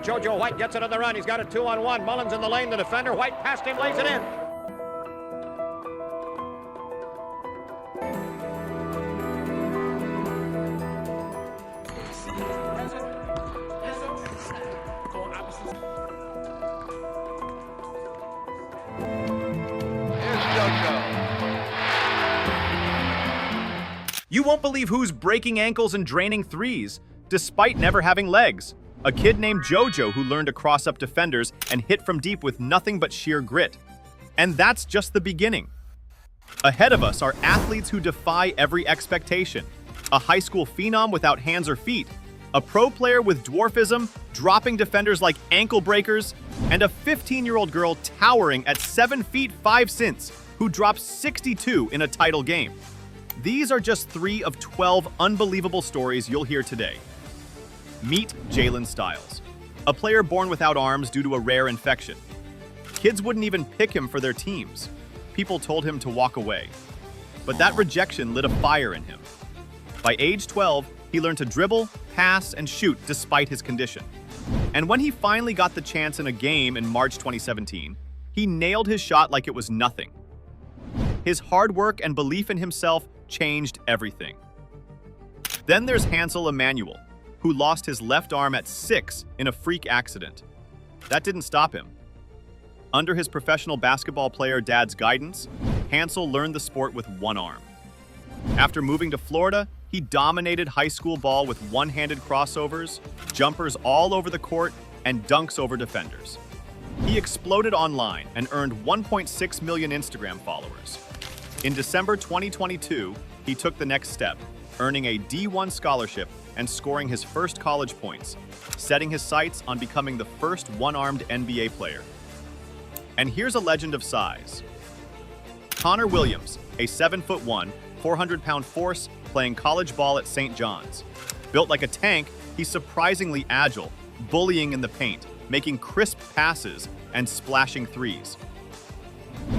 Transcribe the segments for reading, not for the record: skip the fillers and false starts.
JoJo White gets it on the run. He's got a 2-on-1. Mullins in the lane. The defender. White past him, lays it in. You won't believe who's breaking ankles and draining threes, despite never having legs. A kid named JoJo who learned to cross up defenders and hit from deep with nothing but sheer grit. And that's just the beginning. Ahead of us are athletes who defy every expectation. A high school phenom without hands or feet, a pro player with dwarfism, dropping defenders like ankle breakers, and a 15-year-old girl towering at 7 feet 5 cents who drops 62 in a title game. These are just 3 of 12 unbelievable stories you'll hear today. Meet Jalen Styles, a player born without arms due to a rare infection. Kids wouldn't even pick him for their teams. People told him to walk away. But that rejection lit a fire in him. By age 12, he learned to dribble, pass, and shoot despite his condition. And when he finally got the chance in a game in March 2017, he nailed his shot like it was nothing. His hard work and belief in himself changed everything. Then there's Hansel Emmanuel, who lost his left arm at 6 in a freak accident. That didn't stop him. Under his professional basketball player dad's guidance, Hansel learned the sport with one arm. After moving to Florida, he dominated high school ball with one-handed crossovers, jumpers all over the court, and dunks over defenders. He exploded online and earned 1.6 million Instagram followers. In December 2022, he took the next step, earning a D1 scholarship and scoring his first college points, setting his sights on becoming the first one-armed NBA player. And here's a legend of size. Connor Williams, a 7'1", 400-pound force playing college ball at St. John's. Built like a tank, he's surprisingly agile, bullying in the paint, making crisp passes, and splashing threes.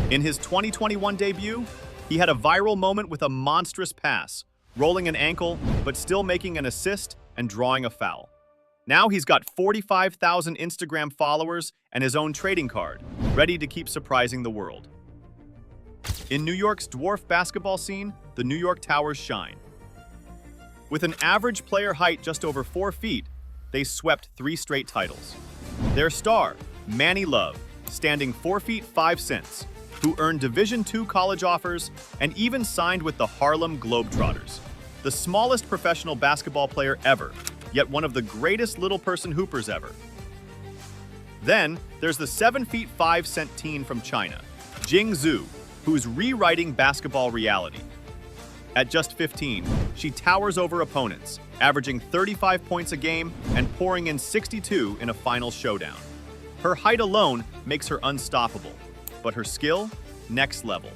In his 2021 debut, he had a viral moment with a monstrous pass, rolling an ankle, but still making an assist and drawing a foul. Now he's got 45,000 Instagram followers and his own trading card, ready to keep surprising the world. In New York's dwarf basketball scene, the New York Towers shine. With an average player height just over 4 feet, they swept 3 straight titles. Their star, Manny Love, standing 4 feet 5 cents, who earned Division II college offers and even signed with the Harlem Globetrotters, the smallest professional basketball player ever, yet one of the greatest little person hoopers ever. Then, there's the 7 feet 5 cent teen from China, Jing Zhu, who's rewriting basketball reality. At just 15, she towers over opponents, averaging 35 points a game and pouring in 62 in a final showdown. Her height alone makes her unstoppable, but her skill, next level.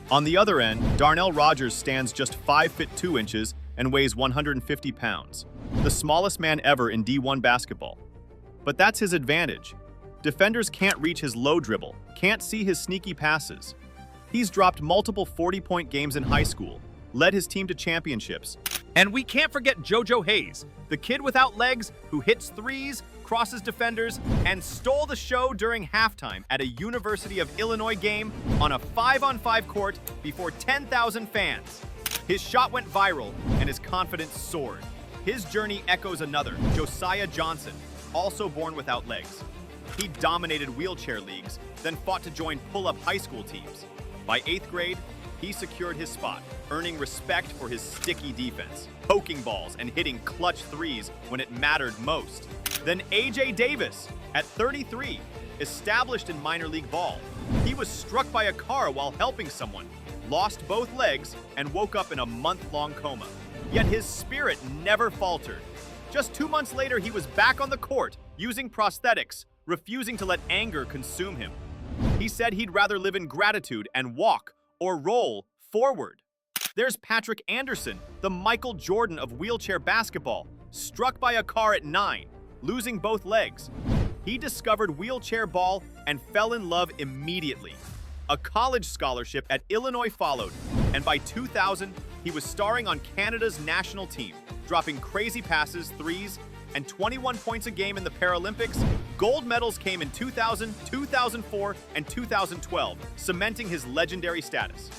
On the other end, Darnell Rogers stands just 5 feet 2 inches and weighs 150 pounds, the smallest man ever in D1 basketball. But that's his advantage. Defenders can't reach his low dribble, can't see his sneaky passes. He's dropped multiple 40-point games in high school, led his team to championships. And we can't forget JoJo Hayes, the kid without legs who hits threes, crosses defenders, and stole the show during halftime at a University of Illinois game on a 5-on-5 court before 10,000 fans. His shot went viral, and his confidence soared. His journey echoes another, Josiah Johnson, also born without legs. He dominated wheelchair leagues, then fought to join pull-up high school teams. By 8th grade, he secured his spot, earning respect for his sticky defense, poking balls and hitting clutch threes when it mattered most. Then AJ Davis, at 33, established in minor league ball. He was struck by a car while helping someone, lost both legs, and woke up in a month-long coma. Yet his spirit never faltered. Just 2 months later, he was back on the court, using prosthetics, refusing to let anger consume him. He said he'd rather live in gratitude and walk, or roll, forward. There's Patrick Anderson, the Michael Jordan of wheelchair basketball, struck by a car at 9, losing both legs. He discovered wheelchair ball and fell in love immediately. A college scholarship at Illinois followed, and by 2000, he was starring on Canada's national team, dropping crazy passes, threes, and 21 points a game in the Paralympics, gold medals came in 2000, 2004, and 2012, cementing his legendary status.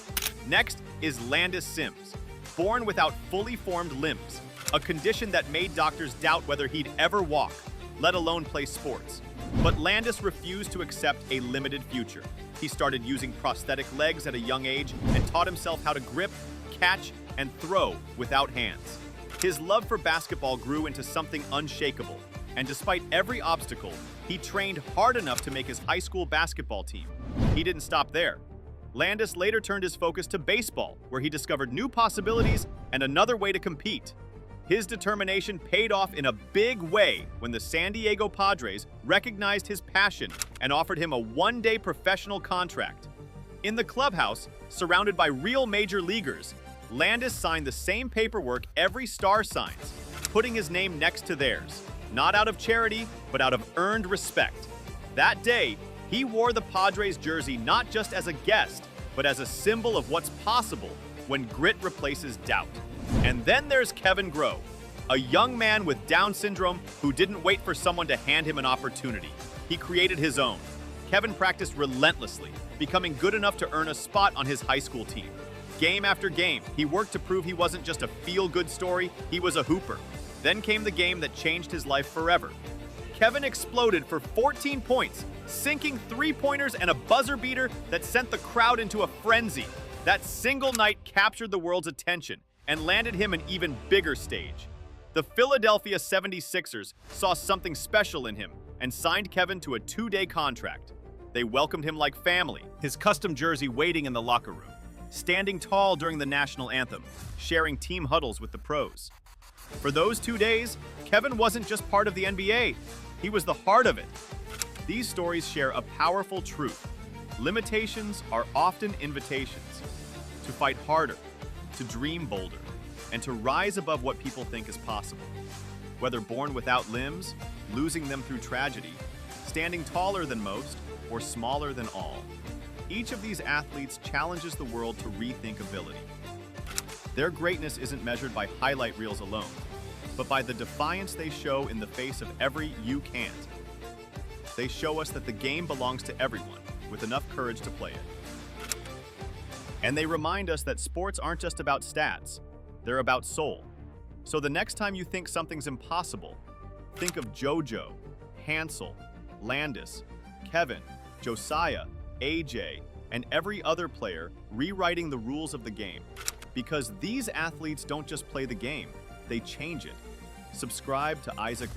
Next is Landis Sims, born without fully formed limbs, a condition that made doctors doubt whether he'd ever walk, let alone play sports. But Landis refused to accept a limited future. He started using prosthetic legs at a young age and taught himself how to grip, catch, and throw without hands. His love for basketball grew into something unshakable, and despite every obstacle, he trained hard enough to make his high school basketball team. He didn't stop there. Landis later turned his focus to baseball, where he discovered new possibilities and another way to compete. His determination paid off in a big way when the San Diego Padres recognized his passion and offered him a one-day professional contract. In the clubhouse, surrounded by real major leaguers, Landis signed the same paperwork every star signs, putting his name next to theirs, not out of charity, but out of earned respect. That day, he wore the Padres jersey not just as a guest, but as a symbol of what's possible when grit replaces doubt. And then there's Kevin Groh, a young man with Down syndrome who didn't wait for someone to hand him an opportunity. He created his own. Kevin practiced relentlessly, becoming good enough to earn a spot on his high school team. Game after game, he worked to prove he wasn't just a feel-good story, he was a hooper. Then came the game that changed his life forever. Kevin exploded for 14 points, sinking three-pointers and a buzzer beater that sent the crowd into a frenzy. That single night captured the world's attention and landed him an even bigger stage. The Philadelphia 76ers saw something special in him and signed Kevin to a 2-day contract. They welcomed him like family, his custom jersey waiting in the locker room, standing tall during the national anthem, sharing team huddles with the pros. For those 2 days, Kevin wasn't just part of the NBA, he was the heart of it. These stories share a powerful truth. Limitations are often invitations to fight harder, to dream bolder, and to rise above what people think is possible. Whether born without limbs, losing them through tragedy, standing taller than most, or smaller than all, each of these athletes challenges the world to rethink ability. Their greatness isn't measured by highlight reels alone, but by the defiance they show in the face of every "you can't." They show us that the game belongs to everyone, with enough courage to play it. And they remind us that sports aren't just about stats, they're about soul. So the next time you think something's impossible, think of JoJo, Hansel, Landis, Kevin, Josiah, AJ, and every other player rewriting the rules of the game. Because these athletes don't just play the game, they change it. Subscribe to Isaac